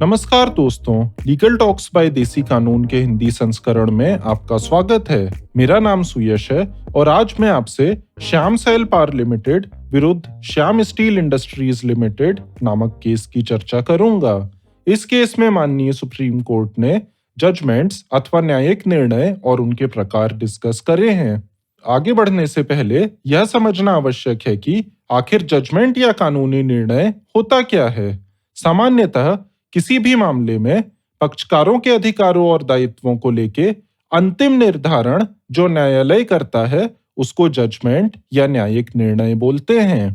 नमस्कार दोस्तों, legal talks bye देसी कानून के हिंदी संस्करण में आपका स्वागत है। मेरा नाम सुयश है और आज मैं आपसे श्याम सेल पावर लिमिटेड विरुद्ध श्याम स्टील इंडस्ट्रीज लिमिटेड नामक केस की चर्चा करूंगा। इस केस में माननीय सुप्रीम कोर्ट ने जजमेंट्स अथवा न्यायिक निर्णय और उनके प्रकार डिस्कस करे हैं। आगे बढ़ने से पहले यह समझना आवश्यक है कि आखिर जजमेंट या कानूनी निर्णय होता क्या है। सामान्यतः किसी भी मामले में पक्षकारों के अधिकारों और दायित्वों को लेके अंतिम निर्धारण जो न्यायालय करता है उसको जजमेंट या न्यायिक निर्णय बोलते हैं।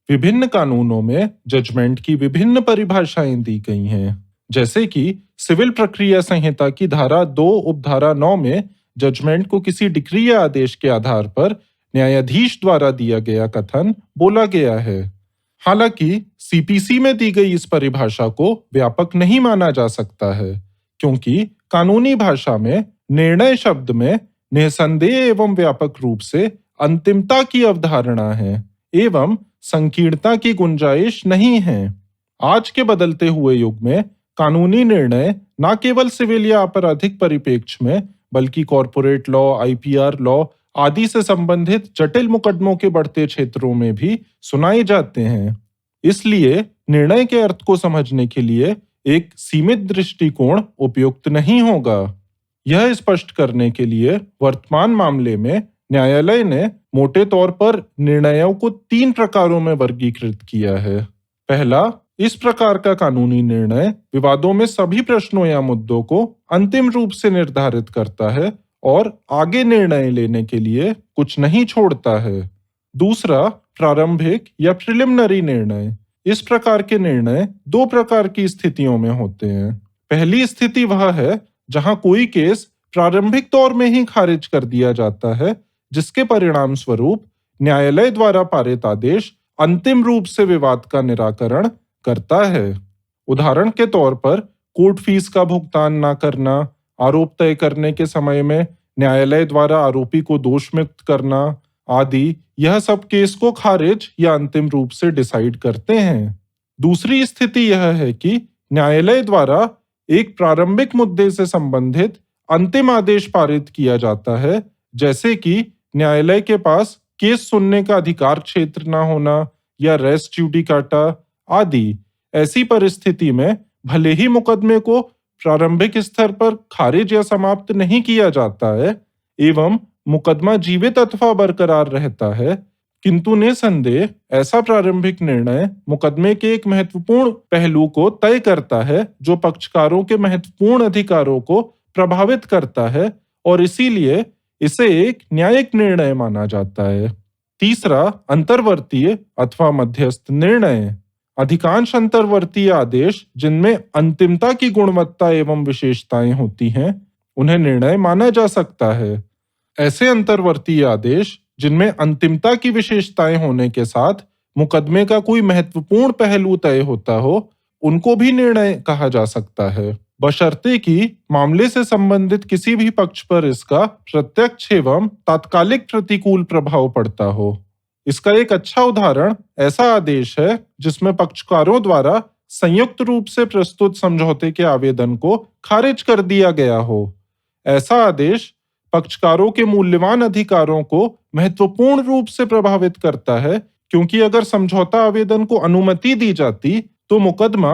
विभिन्न कानूनों में जजमेंट की विभिन्न परिभाषाएं दी गई हैं, जैसे कि सिविल प्रक्रिया संहिता की धारा 2 उपधारा 9 में जजमेंट को किसी डिक्री या आदेश के आधार पर न्यायाधीश द्वारा दिया गया कथन बोला गया है। हालांकि सीपीसी में दी गई इस परिभाषा को व्यापक नहीं माना जा सकता है, क्योंकि कानूनी भाषा में निर्णय शब्द में निसंदेह एवं व्यापक रूप से अंतिमता की अवधारणा है एवं संकीर्णता की गुंजाइश नहीं है। आज के बदलते हुए युग में कानूनी निर्णय न केवल सिविल या आपराधिक परिप्रेक्ष्य में बल्कि कॉर्पोरेट लॉ, आईपीआर लॉ आदि से संबंधित जटिल मुकदमों के बढ़ते क्षेत्रों में भी सुनाए जाते हैं। इसलिए निर्णय के अर्थ को समझने के लिए एक सीमित दृष्टिकोण उपयुक्त नहीं होगा। यह स्पष्ट करने के लिए वर्तमान मामले में न्यायालय ने मोटे तौर पर निर्णयों को 3 प्रकारों में वर्गीकृत किया है। पहला, इस प्रकार का कानूनी निर्णय विवादों में सभी प्रश्नों या मुद्दों को अंतिम रूप से निर्धारित करता है और आगे निर्णय लेने के लिए कुछ नहीं छोड़ता है। दूसरा, प्रारंभिक या प्रिलिमिनरी निर्णय। इस प्रकार के निर्णय 2 प्रकार की स्थितियों में होते हैं। पहली स्थिति वह है जहां कोई केस प्रारंभिक तौर में ही खारिज कर दिया जाता है, जिसके परिणाम स्वरूप न्यायालय द्वारा पारित आदेश अंतिम रूप से विवाद का निराकरण करता है। उदाहरण के तौर पर कोर्ट फीस का भुगतान न करना, आरोप तय करने के समय में न्यायालय द्वारा आरोपी को दोष मुक्त करना आदि, यह सब केस को खारिज या अंतिम रूप से डिसाइड करते हैं। दूसरी स्थिति यह है कि न्यायालय द्वारा एक प्रारंभिक मुद्दे से संबंधित अंतिम आदेश पारित किया जाता है, जैसे कि न्यायालय के पास केस सुनने का अधिकार क्षेत्र न होना या रेस जुडिकाटा आदि। ऐसी परिस्थिति में भले ही मुकदमे को प्रारंभिक स्तर पर खारिज या समाप्त नहीं किया जाता है एवं मुकदमा जीवित अथवा बरकरार रहता है, किंतु निसंदेह ऐसा प्रारंभिक निर्णय मुकदमे के एक महत्वपूर्ण पहलू को तय करता है जो पक्षकारों के महत्वपूर्ण अधिकारों को प्रभावित करता है और इसीलिए इसे एक न्यायिक निर्णय माना जाता है। तीसरा, अंतर्वर्तीय अथवा मध्यस्थ निर्णय। अधिकांश अंतर्वर्तीय आदेश जिनमें अंतिमता की गुणवत्ता एवं विशेषताएं होती हैं, उन्हें निर्णय माना जा सकता है। ऐसे अंतर्वर्तीय आदेश जिनमें अंतिमता की विशेषताएं होने के साथ मुकदमे का कोई महत्वपूर्ण पहलू तय होता हो, उनको भी निर्णय कहा जा सकता है, बशर्ते कि मामले से संबंधित किसी भी पक्ष पर इसका प्रत्यक्ष एवं तात्कालिक प्रतिकूल प्रभाव पड़ता हो। इसका एक अच्छा उदाहरण ऐसा आदेश है जिसमें पक्षकारों द्वारा संयुक्त रूप से प्रस्तुत समझौते के आवेदन को खारिज कर दिया गया हो। ऐसा आदेश पक्षकारों के मूल्यवान अधिकारों को महत्वपूर्ण रूप से प्रभावित करता है, क्योंकि अगर समझौता आवेदन को अनुमति दी जाती तो मुकदमा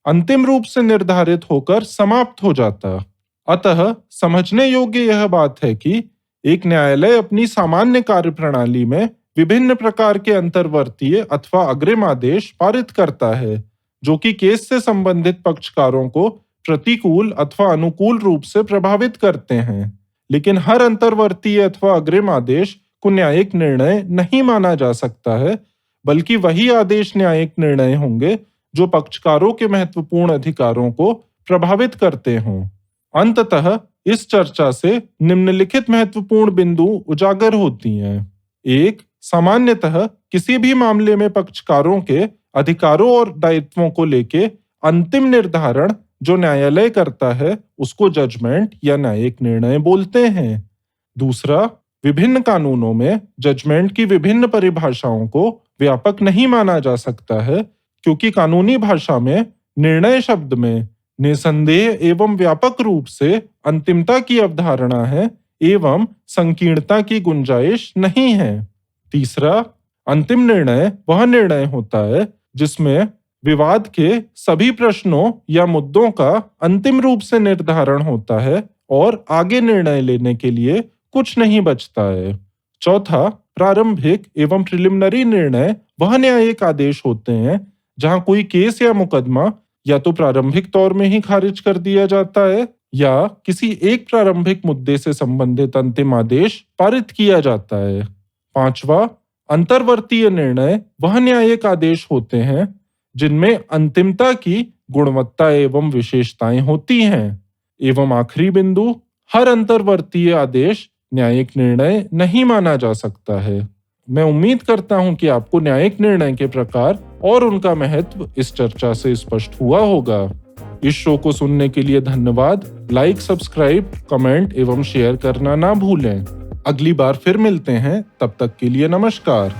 अंतिम रूप से निर्धारित होकर समाप्त हो जाता। अतः समझने योग्य यह बात है कि एक न्यायालय अपनी सामान्य कार्यप्रणाली में विभिन्न प्रकार के अंतर्वर्तीय अथवा अग्रिम आदेश पारित करता है, जो कि केस से संबंधित पक्षकारों को प्रतिकूल अथवा अनुकूल रूप से प्रभावित करते हैं। लेकिन हर अंतर्वर्तीय अथवा अग्रिम आदेश को न्यायिक निर्णय नहीं माना जा सकता है, बल्कि वही आदेश न्यायिक निर्णय होंगे जो पक्षकारों के महत्वपूर्ण अधिकारों को प्रभावित करते हों। अंततः इस चर्चा से निम्नलिखित महत्वपूर्ण बिंदु उजागर होती हैं। 1. सामान्यतः किसी भी मामले में पक्षकारों के अधिकारों और दायित्वों को लेके अंतिम निर्धारण जो न्यायालय करता है उसको जजमेंट या न्यायिक निर्णय बोलते हैं। दूसरा, विभिन्न कानूनों में जजमेंट की विभिन्न परिभाषाओं को व्यापक नहीं माना जा सकता है, क्योंकि कानूनी भाषा में निर्णय शब्द में निसंदेह एवं व्यापक रूप से अंतिमता की अवधारणा है एवं संकीर्णता की गुंजाइश नहीं है। तीसरा, अंतिम निर्णय वह निर्णय होता है जिसमें विवाद के सभी प्रश्नों या मुद्दों का अंतिम रूप से निर्धारण होता है और आगे निर्णय लेने के लिए कुछ नहीं बचता है। चौथा, प्रारंभिक एवं प्रिलिमिनरी निर्णय वह न्यायिक आदेश होते हैं जहां कोई केस या मुकदमा या तो प्रारंभिक तौर में ही खारिज कर दिया जाता है या किसी एक प्रारंभिक मुद्दे से संबंधित अंतिम आदेश पारित किया जाता है। पांचवा, अंतर्वर्तीय निर्णय वह न्यायिक आदेश होते हैं जिनमें अंतिमता की गुणवत्ता एवं विशेषताएं होती हैं। एवं आखिरी बिंदु, हर अंतर्वर्तीय आदेश न्यायिक निर्णय नहीं माना जा सकता है। मैं उम्मीद करता हूं कि आपको न्यायिक निर्णय के प्रकार और उनका महत्व इस चर्चा से स्पष्ट हुआ होगा। इस शो को सुनने के लिए धन्यवाद। लाइक, सब्सक्राइब, कमेंट एवं शेयर करना ना भूलें। अगली बार फिर मिलते हैं, तब तक के लिए नमस्कार।